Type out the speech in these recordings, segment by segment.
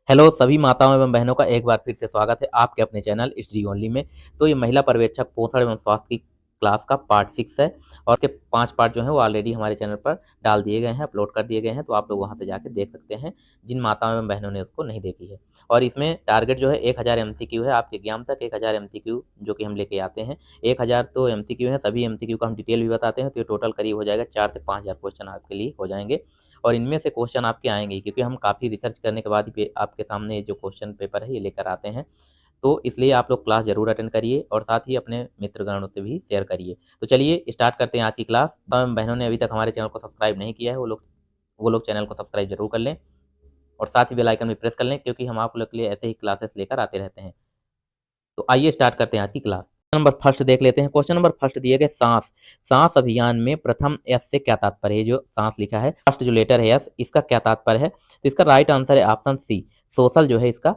Hello सभी माताओं एवं बहनों का एक बार फिर से स्वागत है आपके अपने चैनल स्टडी ओनली में। तो ये महिला पर्यवेक्षक पोषण एवं स्वास्थ्य की क्लास का पार्ट 6 है और उसके 5 पार्ट जो हैं वो ऑलरेडी हमारे चैनल पर डाल दिए गए हैं, अपलोड कर दिए गए हैं। तो आप लोग वहाँ से जाके देख सकते हैं जिन माताओं एवं बहनों ने उसको नहीं देखी है। और इसमें टारगेट जो है 1000 MCQ है, आपके एग्जाम तक 1000 MCQ जो कि हम लेके आते हैं। 1000 तो MCQ है, सभी MCQ का हम डिटेल भी बताते हैं। तो ये टोटल करीब हो जाएगा 4 से 5000 क्वेश्चन आपके लिए हो जाएंगे। और इनमें से क्वेश्चन आपके आएंगे क्योंकि हम काफ़ी रिसर्च करने के बाद ही आपके सामने जो क्वेश्चन पेपर है ये लेकर आते हैं। तो इसलिए आप लोग क्लास जरूर अटेंड करिए और साथ ही अपने मित्रगणों से भी शेयर करिए। तो चलिए स्टार्ट करते हैं आज की क्लास। तमाम बहनों ने अभी तक हमारे चैनल को सब्सक्राइब नहीं किया है वो लोग चैनल को सब्सक्राइब जरूर कर लें और साथ ही बेल आइकन भी प्रेस कर लें क्योंकि हम आप लोग के लिए ऐसे ही क्लासेस लेकर आते रहते हैं। तो आइए स्टार्ट करते हैं आज की क्लास। नंबर फर्स्ट देख लेते हैं। क्वेश्चन नंबर फर्स्ट दिए गए सांस अभियान में प्रथम एस से क्या तात्पर्य है। जो सांस लिखा है फर्स्ट जो लेटर है एस, इसका क्या तात्पर्य है। तो इसका राइट आंसर है ऑप्शन सी, सोशल जो है इसका।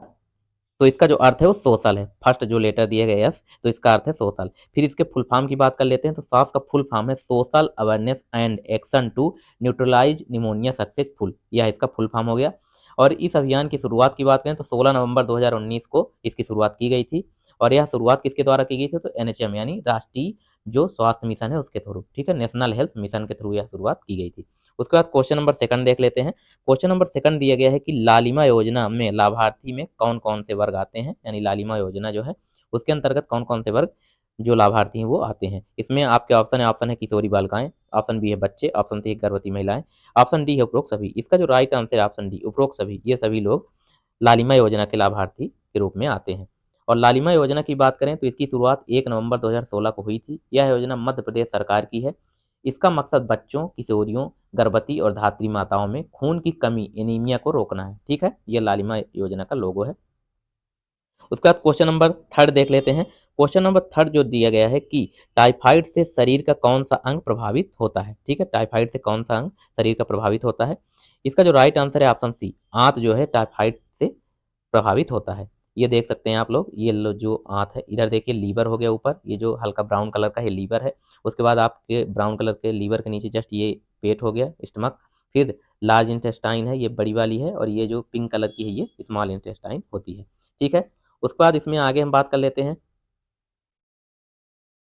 तो इसका जो अर्थ है वो सोशल है। फर्स्ट जो लेटर दिए गए एस, तो इसका अर्थ है सोशल। फिर इसके फुल फॉर्म की बात कर लेते हैं। तो सांस का फुल फॉर्म है social awareness and action to neutralise pneumonia successful. यह इसका फुल फॉर्म हो गया। और इस अभियान की शुरुआत की बात करें तो 16 नवंबर 2019 को इसकी शुरुआत की गई थी। और यह शुरुआत किसके द्वारा की गई थी, तो एनएचएम यानी राष्ट्रीय जो स्वास्थ्य मिशन है उसके थ्रू, ठीक है, नेशनल हेल्थ मिशन के थ्रू यह शुरुआत की गई थी। उसके बाद क्वेश्चन नंबर सेकंड देख लेते हैं। क्वेश्चन नंबर सेकंड दिया गया है कि लालिमा योजना में लाभार्थी में कौन कौन से वर्ग आते हैं, यानी लालिमा योजना जो है उसके अंतर्गत कौन कौन से वर्ग जो लाभार्थी हैं वो आते हैं। इसमें आपके ऑप्शन है किशोरी बालिकाएं, ऑप्शन बी है बच्चे, ऑप्शन सी है गर्भवती महिलाएं, ऑप्शन डी है उपरोक्त सभी। इसका जो राइट आंसर है ऑप्शन डी, उपरोक्त सभी। ये सभी लोग लालिमा योजना के लाभार्थी के रूप में आते हैं। और लालिमा योजना की बात करें तो इसकी शुरुआत 1 नवंबर 2016 को हुई थी। यह योजना मध्य प्रदेश सरकार की है। इसका मकसद बच्चों, किशोरियों, गर्भवती और धात्री माताओं में खून की कमी एनीमिया को रोकना है, ठीक है। यह लालिमा योजना का लोगो है। उसके बाद क्वेश्चन नंबर थर्ड देख लेते हैं। क्वेश्चन नंबर थर्ड जो दिया गया है कि टाइफाइड से शरीर का कौन सा अंग प्रभावित होता है, ठीक है। टाइफाइड से कौन सा अंग शरीर का प्रभावित होता है। इसका जो राइट आंसर है ऑप्शन सी, आंत जो है टाइफाइड से प्रभावित होता है। ये देख सकते हैं आप लोग, ये जो आंत है, इधर देखिए लीवर हो गया ऊपर, ये जो हल्का ब्राउन कलर का है लीवर है। उसके बाद आपके ब्राउन कलर के लीवर के नीचे जस्ट ये पेट हो गया, स्टमक। फिर लार्ज इंटेस्टाइन है, ये बड़ी वाली है, और ये जो पिंक कलर की है ये स्मॉल इंटेस्टाइन होती है, ठीक है। उसके बाद इसमें आगे हम बात कर लेते हैं।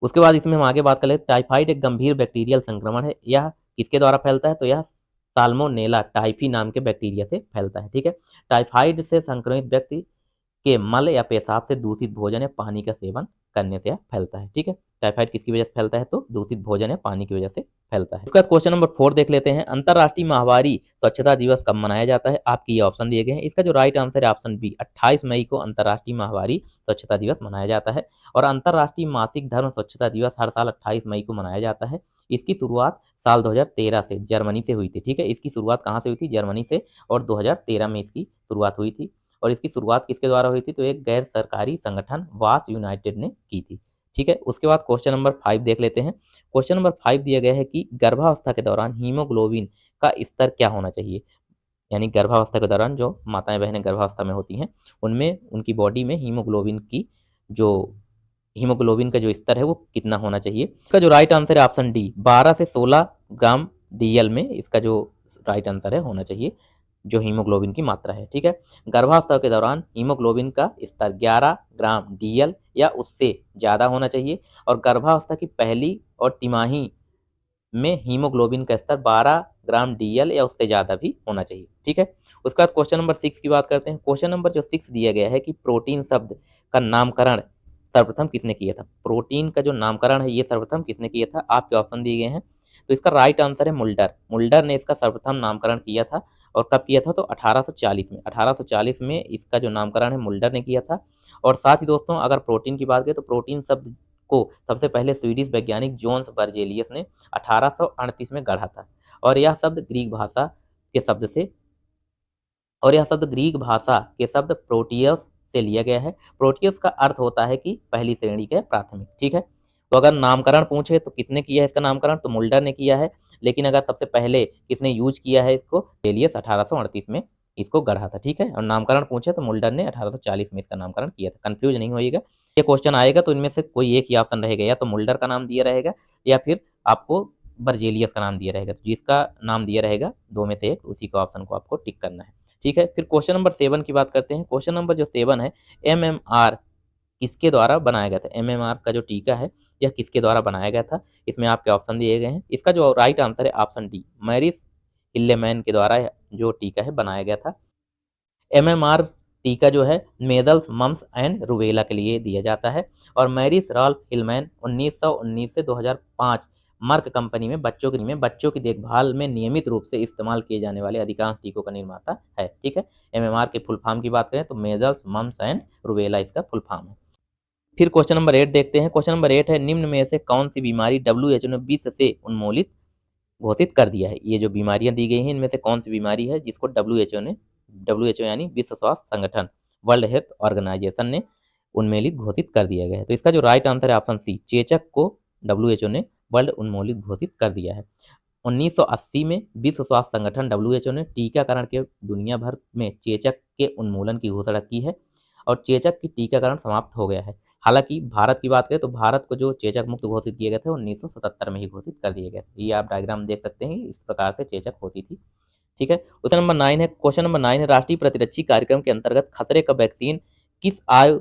उसके बाद इसमें हम आगे बात कर लेते हैं। टाइफाइड एक गंभीर बैक्टीरियल संक्रमण है। यह किसके द्वारा फैलता है, तो यह साल्मोनेला टाइफी नाम के बैक्टीरिया से फैलता है, ठीक है। टाइफाइड से संक्रमित व्यक्ति के मल या पेशाब से दूषित भोजन या पानी का सेवन करने से फैलता है, ठीक है। टाइफाइड किसकी वजह से फैलता है, तो दूषित भोजन या पानी की वजह से फैलता है। उसके बाद क्वेश्चन नंबर 4 देख लेते हैं। अंतरराष्ट्रीय माहवारी स्वच्छता दिवस कब मनाया जाता है। आपकी ये ऑप्शन दिए गए हैं। इसका जो राइट आंसर है ऑप्शन बी, 28 मई को अंतरराष्ट्रीय माहवारी स्वच्छता दिवस मनाया जाता है। और अंतरराष्ट्रीय मासिक धर्म स्वच्छता दिवस हर साल 28 मई को मनाया जाता है। इसकी शुरुआत साल 2013 से जर्मनी से हुई थी, ठीक है। इसकी शुरुआत कहाँ से हुई थी, जर्मनी से, और 2013 में इसकी शुरुआत हुई थी। और इसकी शुरुआत किसके द्वारा हुई थी, तो एक गैर सरकारी संगठन वास यूनाइटेड ने की थी, ठीक है। उसके बाद क्वेश्चन नंबर 5 देख लेते हैं। क्वेश्चन नंबर 5 दिया गया है कि गर्भावस्था के दौरान हीमोग्लोबिन का स्तर क्या होना चाहिए। यानी गर्भावस्था के दौरान जो माताएं बहनें गर्भावस्था में होती हैं उनमें उनकी बॉडी में जो हीमोग्लोबिन का जो स्तर है वो कितना होना चाहिए। इसका जो राइट आंसर है ऑप्शन डी, 12 से 16 ग्राम डीएल में इसका जो राइट आंसर है होना चाहिए, जो हीमोग्लोबिन की मात्रा है, ठीक है। गर्भावस्था के दौरान हीमोग्लोबिन का स्तर 11 ग्राम डीएल या उससे ज़्यादा होना चाहिए। और गर्भावस्था की पहली और तिमाही में हीमोग्लोबिन का स्तर 12 ग्राम डीएल या उससे ज़्यादा भी होना चाहिए, ठीक है। उसके बाद क्वेश्चन नंबर 6 की बात करते हैं। क्वेश्चन नंबर जो 6 दिया गया है कि प्रोटीन शब्द का नामकरण सर्वप्रथम किसने किया था। प्रोटीन का जो नामकरण है ये सर्वप्रथम किसने किया था, आपके ऑप्शन दिए गए हैं। तो इसका राइट आंसर है मुल्डर। मुल्डर ने इसका सर्वप्रथम नामकरण किया था। और कब किया था, तो 1840 में। 1840 में इसका जो नामकरण है मुल्डर ने किया था। और साथ ही दोस्तों अगर प्रोटीन की बात करें तो प्रोटीन शब्द को सबसे पहले स्वीडिश वैज्ञानिक जोन्स बर्जेलियस ने 1838 में गढ़ा था। और यह शब्द ग्रीक भाषा के शब्द से और यह शब्द ग्रीक भाषा के शब्द प्रोटियस से लिया गया है। प्रोटियस का अर्थ होता है कि पहली श्रेणी के प्राथमिक, ठीक है। तो अगर नामकरण पूछे तो किसने किया है इसका नामकरण, तो मुल्डर ने किया है। लेकिन अगर सबसे पहले किसने यूज किया है इसको, बेलियस 1838 में इसको गढ़ा था, ठीक है। और नामकरण पूछे तो मुल्डर ने 1840 में इसका नामकरण किया था। कंफ्यूज नहीं होइएगा, ये क्वेश्चन आएगा तो इनमें से कोई एक ही ऑप्शन रहेगा, या तो मुल्डर का नाम दिया रहेगा या फिर आपको बर्जेलियस का नाम दिया रहेगा। तो जिसका नाम दिया रहेगा दो में से एक, उसी का ऑप्शन को आपको टिक करना है, ठीक है। फिर क्वेश्चन नंबर 7 की बात करते हैं। क्वेश्चन नंबर जो 7 है, एमएमआर किसके द्वारा बनाया गया था? एमएमआर का जो टीका है यह किसके द्वारा बनाया गया था? इसमें आपके ऑप्शन दिए गए हैं। इसका जो राइट आंसर है ऑप्शन डी, मैरिस हिल्लेमैन के द्वारा जो टीका है बनाया गया था। एमएमआर टीका जो है मेजल्स, मम्प्स एंड रूबेला के लिए दिया जाता है। और मैरिस राल्फ हिलमैन 1919 से 2005 मर्क कंपनी में बच्चों की देखभाल में नियमित रूप से इस्तेमाल किए जाने वाले अधिकांश टीकों का निर्माता है। ठीक है। एमएमआर के फुल फॉर्म की बात करें तो मेजल्स, मम्प्स एंड रूबेला इसका फुल फॉर्म है। फिर क्वेश्चन नंबर 8 देखते हैं। क्वेश्चन नंबर 8 है, निम्न में से कौन सी बीमारी डब्ल्यूएचओ ने विश्व से उन्मूलित घोषित कर दिया है? ये जो बीमारियां दी गई हैं इनमें से कौन सी बीमारी है जिसको डब्ल्यूएचओ यानी विश्व स्वास्थ्य संगठन, वर्ल्ड हेल्थ ऑर्गेनाइजेशन ने उन्मूलित घोषित कर दिया गया है? तो इसका जो राइट आंसर है ऑप्शन सी, चेचक को डब्ल्यूएचओ ने वर्ल्ड उन्मूलित घोषित कर दिया है। 1980 में विश्व स्वास्थ्य संगठन डब्ल्यूएचओ ने टीकाकरण के दुनिया भर में चेचक के उन्मूलन की घोषणा की है और चेचक की टीकाकरण समाप्त हो गया है। हालांकि भारत की बात करें तो भारत को जो चेचक मुक्त घोषित किए गए थे 1977 में ही घोषित कर दिए गए थे। ये आप डायग्राम देख सकते हैं, इस प्रकार से चेचक होती थी। ठीक है। क्वेश्चन नंबर 9 है, राष्ट्रीय प्रतिरक्षी कार्यक्रम के अंतर्गत खतरे का वैक्सीन किस आयु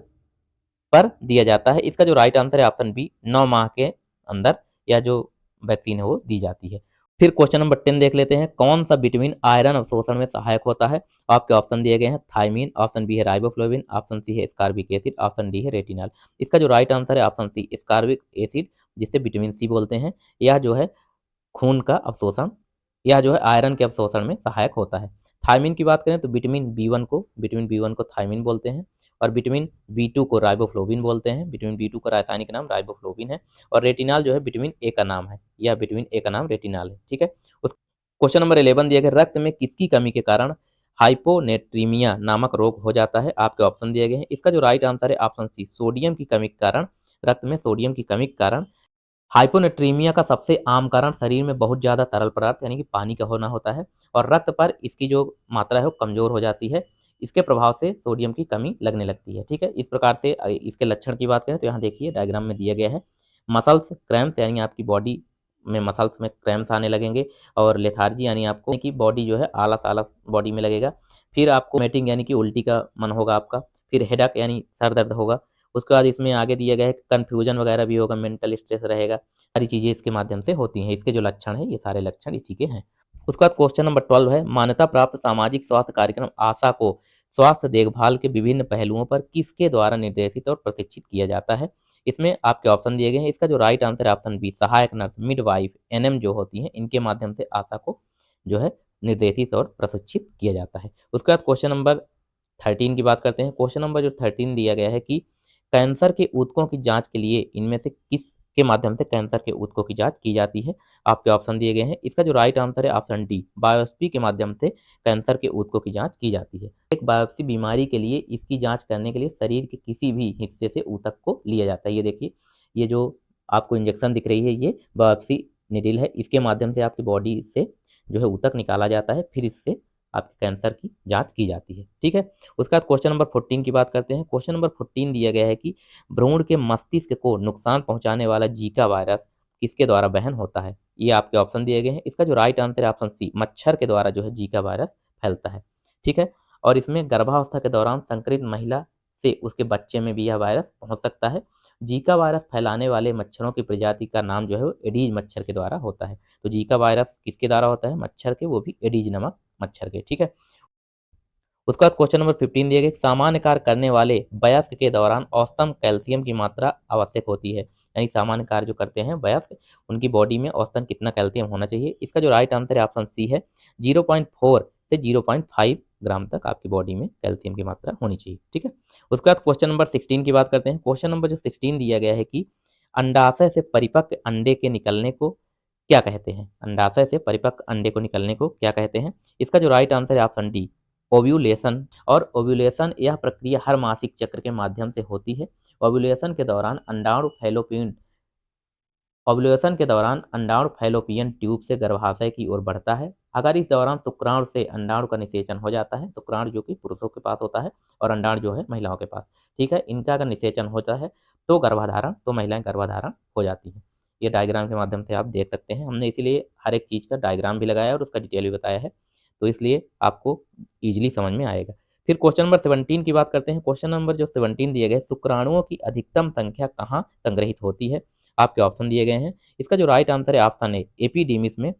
पर दिया जाता है? इसका जो राइट आंसर है ऑप्शन बी, 9 माह के अंदर यह जो वैक्सीन है वो दी जाती है। फिर क्वेश्चन नंबर 10 देख लेते हैं, कौन सा विटामिन आयरन अवशोषण में सहायक होता है? आपके ऑप्शन दिए गए हैं, थायमीन, ऑप्शन बी है राइबोफ्लोविन, ऑप्शन सी है स्कारबिक एसिड, ऑप्शन डी है रेटिनॉल। इसका जो राइट आंसर है ऑप्शन सी, स्कारबिक एसिड, जिसे विटामिन सी बोलते हैं। यह जो है खून का अवशोषण, यह जो है आयरन के अवशोषण में सहायक होता है। थायमीन की बात करें तो विटामिन बी वन को थायमीन बोलते हैं और विटामिन बी टू को राइबोफ्लोविन बोलते हैं। विटामिन बी टू का रासायनिक नाम राइबोफ्लोविन है और रेटिनॉल जो है विटामिन ए का नाम है, या विटामिन ए का नाम रेटिनॉल है। ठीक है। उस क्वेश्चन नंबर 11 दिया गया, रक्त में किसकी कमी के कारण हाइपोनेट्रीमिया नामक रोग हो जाता है? आपके ऑप्शन दिए गए हैं। इसका जो राइट आंसर है ऑप्शन सी, सोडियम की कमी के कारण, रक्त में सोडियम की कमी के कारण हाइपोनेट्रीमिया का सबसे आम कारण शरीर में बहुत ज़्यादा तरल पदार्थ यानी कि पानी का होना होता है और रक्त पर इसकी जो मात्रा है वो कमज़ोर हो जाती है। इसके प्रभाव से सोडियम की कमी लगने लगती है। ठीक है। इस प्रकार से इसके लक्षण की बात करें तो यहाँ देखिए डायग्राम में दिया गया है, मसल्स क्रैम्प्स यानी आपकी बॉडी में मसल्स में क्रैम्प्स आने लगेंगे और लेथार्जी यानी आपको कि बॉडी जो है आलस आलस बॉडी में लगेगा। फिर आपको मेटिंग यानी कि उल्टी का मन होगा आपका। फिर हेडक यानी सर दर्द होगा। उसके बाद इसमें आगे दिया गया है कन्फ्यूजन वगैरह भी होगा, मेंटल स्ट्रेस रहेगा। सारी चीज़ें इसके माध्यम से होती हैं। इसके जो लक्षण हैं ये सारे लक्षण इसी के हैं। उसके बाद क्वेश्चन नंबर 12 है, मान्यता प्राप्त सामाजिक स्वास्थ्य कार्यक्रम आशा को स्वास्थ्य देखभाल के विभिन्न पहलुओं पर किसके द्वारा निर्देशित और प्रशिक्षित किया जाता है? इसमें आपके ऑप्शन दिए गए हैं। इसका जो राइट आंसर है ऑप्शन बी, सहायक नर्स, मिडवाइफ, एनएम जो होती हैं इनके माध्यम से आशा को जो है निर्देशित और प्रशिक्षित किया जाता है। उसके बाद क्वेश्चन नंबर 13 की बात करते हैं। क्वेश्चन नंबर जो 13 दिया गया है कि कैंसर के ऊतकों की जांच के लिए इनमें से किस के माध्यम से कैंसर के ऊतकों की जांच की जाती है? आपके ऑप्शन दिए गए हैं। इसका जो राइट आंसर है ऑप्शन डी, बायोप्सी के माध्यम से कैंसर के ऊतकों की जांच की जाती है। एक बायोप्सी बीमारी के लिए इसकी जांच करने के लिए शरीर के किसी भी हिस्से से ऊतक को लिया जाता है। ये देखिए, ये जो आपको इंजेक्शन दिख रही है ये बायोप्सी निडिल है। इसके माध्यम से आपकी बॉडी से जो है ऊतक निकाला जाता है, फिर इससे आपके कैंसर की जांच की जाती है। ठीक है। उसके बाद क्वेश्चन नंबर 14 की बात करते हैं। क्वेश्चन नंबर 14 दिया गया है कि भ्रूण के मस्तिष्क को नुकसान पहुंचाने वाला जीका वायरस किसके द्वारा वहन होता है? ये आपके ऑप्शन दिए गए हैं। इसका जो राइट आंसर है ऑप्शन सी, मच्छर के द्वारा जो है जीका वायरस फैलता है। ठीक है। और इसमें गर्भावस्था के दौरान संक्रमित महिला से उसके बच्चे में भी यह वायरस पहुंच सकता है। जीका वायरस फैलाने वाले मच्छरों की प्रजाति का नाम जो है वो एडीज मच्छर के द्वारा होता है। तो जीका वायरस किसके द्वारा होता है? मच्छर के, वो भी एडीज नामक मच्छर के। ठीक है। उसके बाद क्वेश्चन नंबर 15 दिया गया, सामान्य कार्य करने वाले वयस्क के दौरान औसतन कैल्शियम की मात्रा आवश्यक होती है। यानी सामान्य कार्य जो करते हैं वयस्क, उनकी बॉडी में औसतन कितना कैल्शियम होना चाहिए? इसका जो राइट आंसर है ऑप्शन सी है, 0.4 से 0.5 ग्राम तक आपकी बॉडी में कैल्शियम की मात्रा होनी चाहिए। ठीक है। उसके बाद क्वेश्चन नंबर 16 की बात करते हैं। क्वेश्चन नंबर जो 16 दिया गया है कि अंडाशय से परिपक्व अंडे के निकलने को क्या कहते हैं? अंडाशय से परिपक्व अंडे को निकलने को क्या कहते हैं? इसका जो राइट आंसर है ऑप्शन डी, ओव्यूलेशन। और ओव्यूलेशन यह प्रक्रिया हर मासिक चक्र के माध्यम से होती है। ओव्यूलेशन के दौरान अंडाणु फैलोपियन ट्यूब से गर्भाशय की ओर बढ़ता है। अगर इस दौरान शुक्राणु से अंडाणु का निषेचन हो जाता है, शुक्राणु जो कि पुरुषों के पास होता है और अंडाणु जो है महिलाओं के पास, ठीक है, इनका अगर निषेचन होता है तो महिलाएं गर्भधारण हो जाती हैं। ये डायग्राम के माध्यम से आप देख सकते हैं। हमने इसीलिए हर एक चीज़ का डायग्राम भी लगाया और उसका डिटेल भी बताया है, तो इसलिए आपको ईजिली समझ में आएगा। फिर क्वेश्चन नंबर 17 की बात करते हैं। क्वेश्चन नंबर जो 17 दिए गए, शुक्राणुओं की अधिकतम संख्या कहाँ संग्रहित होती है? आपके ऑप्शन दिए गए हैं। इसका जो राइट आंसर है ऑप्शन ए, एपिडीमिस में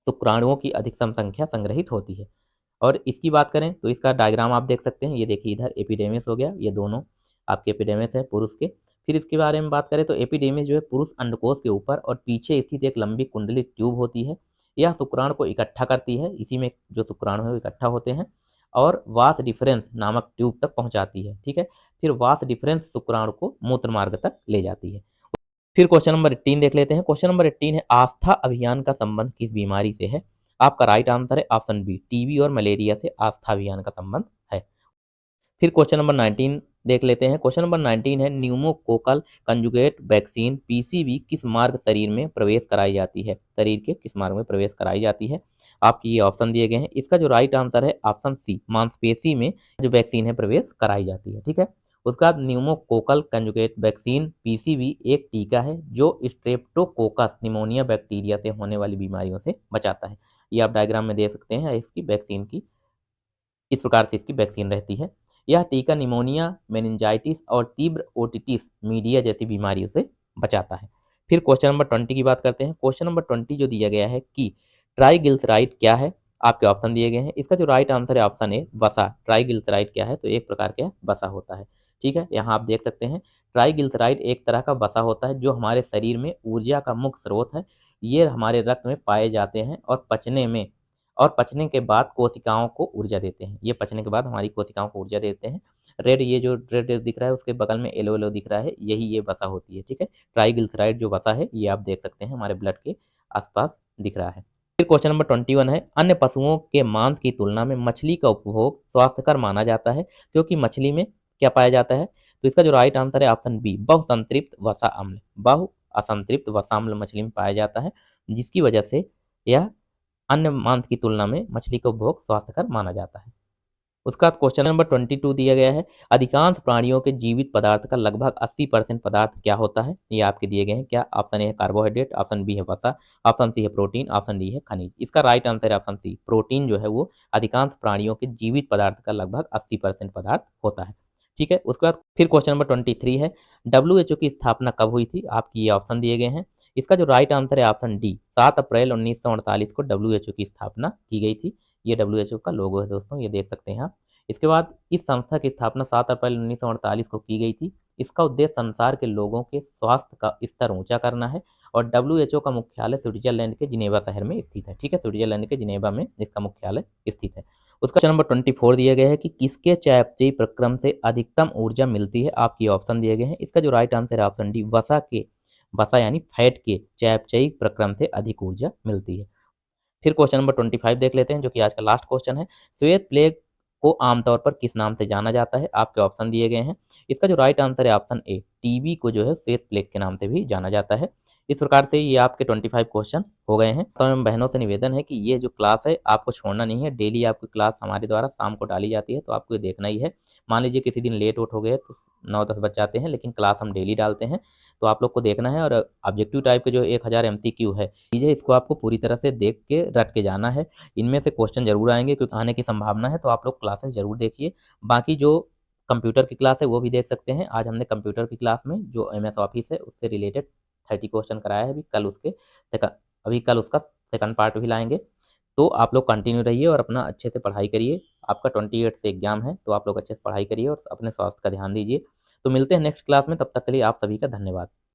शुक्राणुओं की अधिकतम संख्या संग्रहित होती है। और इसकी बात करें तो इसका डायग्राम आप देख सकते हैं। ये देखिए इधर एपिडेमिस हो गया, ये दोनों आपके एपिडेमिस है पुरुष के। फिर इसके बारे में बात करें तो एपिडेमिस जो है पुरुष अंडकोश के ऊपर और पीछे स्थित एक लंबी कुंडली ट्यूब होती है। यह शुक्राणु को इकट्ठा करती है, इसी में जो शुक्राणु है वो इकट्ठा होते हैं और वास डिफरेंस नामक ट्यूब तक पहुंचाती है। ठीक है, फिर वास डिफरेंस शुक्राणु को मूत्र मार्ग तक ले जाती है। फिर क्वेश्चन नंबर 18 देख लेते हैं। क्वेश्चन नंबर 18 है, आस्था अभियान का संबंध किस बीमारी से है? आपका राइट आंसर है ऑप्शन बी, टीबी और मलेरिया से आस्था अभियान का संबंध है। फिर क्वेश्चन नंबर 19 देख लेते हैं। क्वेश्चन नंबर 19 है, न्यूमोकोकल कंजुगेट वैक्सीन पीसीवी किस मार्ग शरीर में प्रवेश कराई जाती है? शरीर के किस मार्ग में प्रवेश कराई जाती है? आपकी ये ऑप्शन दिए गए हैं। इसका जो राइट आंसर है ऑप्शन सी, मांसपेशी में जो वैक्सीन है प्रवेश कराई जाती है। ठीक है, उसके बाद न्यूमोकोकल कंजुगेट वैक्सीन पीसीवी एक टीका है जो स्ट्रेप्टोकोकस निमोनिया बैक्टीरिया से होने वाली बीमारियों से बचाता है। ये आप डायग्राम में देख सकते हैं इसकी वैक्सीन की, इस प्रकार से इसकी वैक्सीन रहती है। यह टीका निमोनिया, मेनिंजाइटिस और तीव्र ओटिटिस मीडिया जैसी बीमारियों से बचाता है। फिर क्वेश्चन नंबर 20 की बात करते हैं। क्वेश्चन नंबर 20 जो दिया गया है कि ट्राइग्लिसराइड क्या है? आपके ऑप्शन दिए गए हैं। इसका जो राइट आंसर है ऑप्शन ए, वसा। ट्राइग्लिसराइड क्या है? तो एक प्रकार का वसा होता है। ठीक है, यहाँ आप देख सकते हैं ट्राइग्लिसराइड एक तरह का वसा होता है जो हमारे शरीर में ऊर्जा का मुख्य स्रोत है। ये हमारे रक्त में पाए जाते हैं और पचने के बाद कोशिकाओं को ऊर्जा देते हैं। ये पचने के बाद हमारी कोशिकाओं को ऊर्जा देते हैं। रेड, ये जो रेड दिख रहा है उसके बगल में येलो येलो दिख रहा है, यही ये वसा होती है। ठीक है, ट्राइग्लिसराइड जो वसा है ये आप देख सकते हैं हमारे ब्लड के आसपास दिख रहा है। फिर क्वेश्चन नंबर 21 है, अन्य पशुओं के मांस की तुलना में मछली का उपभोग स्वास्थ्यकर माना जाता है क्योंकि मछली में क्या पाया जाता है? तो इसका जो राइट आंसर है ऑप्शन बी, बहुसंतृप्त वसा अम्ल। बहु असंतृप्त वसा अम्ल मछली में पाया जाता है, जिसकी वजह से यह अन्य मांस की तुलना में मछली का उपभोग स्वास्थ्यकर माना जाता है। उसका क्वेश्चन नंबर 22 दिया गया है, अधिकांश प्राणियों के जीवित पदार्थ का लगभग 80% पदार्थ क्या होता है? ये आपके दिए गए हैं। क्या ऑप्शन ए है कार्बोहाइड्रेट, ऑप्शन बी है वसा, ऑप्शन सी है प्रोटीन, ऑप्शन डी है खनिज। इसका राइट आंसर है ऑप्शन सी, प्रोटीन जो है वो अधिकांश प्राणियों के जीवित पदार्थ का लगभग 80% पदार्थ होता है। ठीक है, उसके बाद फिर क्वेश्चन नंबर 23 है, डब्ल्यूएचओ की स्थापना कब हुई थी? आपकी ये ऑप्शन दिए गए हैं। इसका जो राइट आंसर है ऑप्शन डी, 7 अप्रैल 1948 को डब्ल्यूएचओ की स्थापना की गई थी। ये डब्ल्यूएचओ का लोगो है दोस्तों, ये देख सकते हैं आप। इसके बाद इस संस्था की स्थापना 7 अप्रैल 1948 को की गई थी। इसका उद्देश्य संसार के लोगों के स्वास्थ्य का स्तर ऊंचा करना है और डब्ल्यूएचओ का मुख्यालय स्विट्जरलैंड के जिनेवा शहर में स्थित है। ठीक है, स्विट्जरलैंड के जिनेवा में इसका मुख्यालय स्थित है। उसका क्वेश्चन नंबर 24 दिया गया है कि किसके चयापचयी प्रक्रम से अधिकतम ऊर्जा मिलती है? आपकी ऑप्शन दिए गए हैं। इसका जो राइट आंसर है ऑप्शन डी, वसा यानी फैट के चयापचयी प्रक्रम से अधिक ऊर्जा मिलती है। फिर क्वेश्चन नंबर 25 देख लेते हैं जो कि आज का लास्ट क्वेश्चन है, श्वेत प्लेग को आमतौर पर किस नाम से जाना जाता है? आपके ऑप्शन दिए गए हैं। इसका जो राइट आंसर है ऑप्शन ए, टीबी को जो है श्वेत प्लेग के नाम से भी जाना जाता है। इस प्रकार से ये आपके 25 क्वेश्चन हो गए हैं। तो हम बहनों से निवेदन है कि ये जो क्लास है आपको छोड़ना नहीं है। डेली आपकी क्लास हमारे द्वारा शाम को डाली जाती है, तो आपको ये देखना ही है। मान लीजिए किसी दिन लेट उठ हो गए तो 9-10 बज जाते हैं, लेकिन क्लास हम डेली डालते हैं, तो आप लोग को देखना है। और ऑब्जेक्टिव टाइप के जो 1000 MCQ है, चीज़ें इसको आपको पूरी तरह से देख के रट के जाना है। इनमें से क्वेश्चन जरूर आएंगे क्योंकि आने की संभावना है, तो आप लोग क्लासेस जरूर देखिए। बाकी जो कंप्यूटर की क्लास है वो भी देख सकते हैं। आज हमने कंप्यूटर की क्लास में जो MS ऑफिस है उससे रिलेटेड 30 क्वेश्चन कराया है। अभी कल उसका सेकंड पार्ट भी लाएंगे। तो आप लोग कंटिन्यू रहिए और अपना अच्छे से पढ़ाई करिए। आपका 28 से एग्जाम है, तो आप लोग अच्छे से पढ़ाई करिए और अपने स्वास्थ्य का ध्यान दीजिए। तो मिलते हैं नेक्स्ट क्लास में, तब तक के लिए आप सभी का धन्यवाद।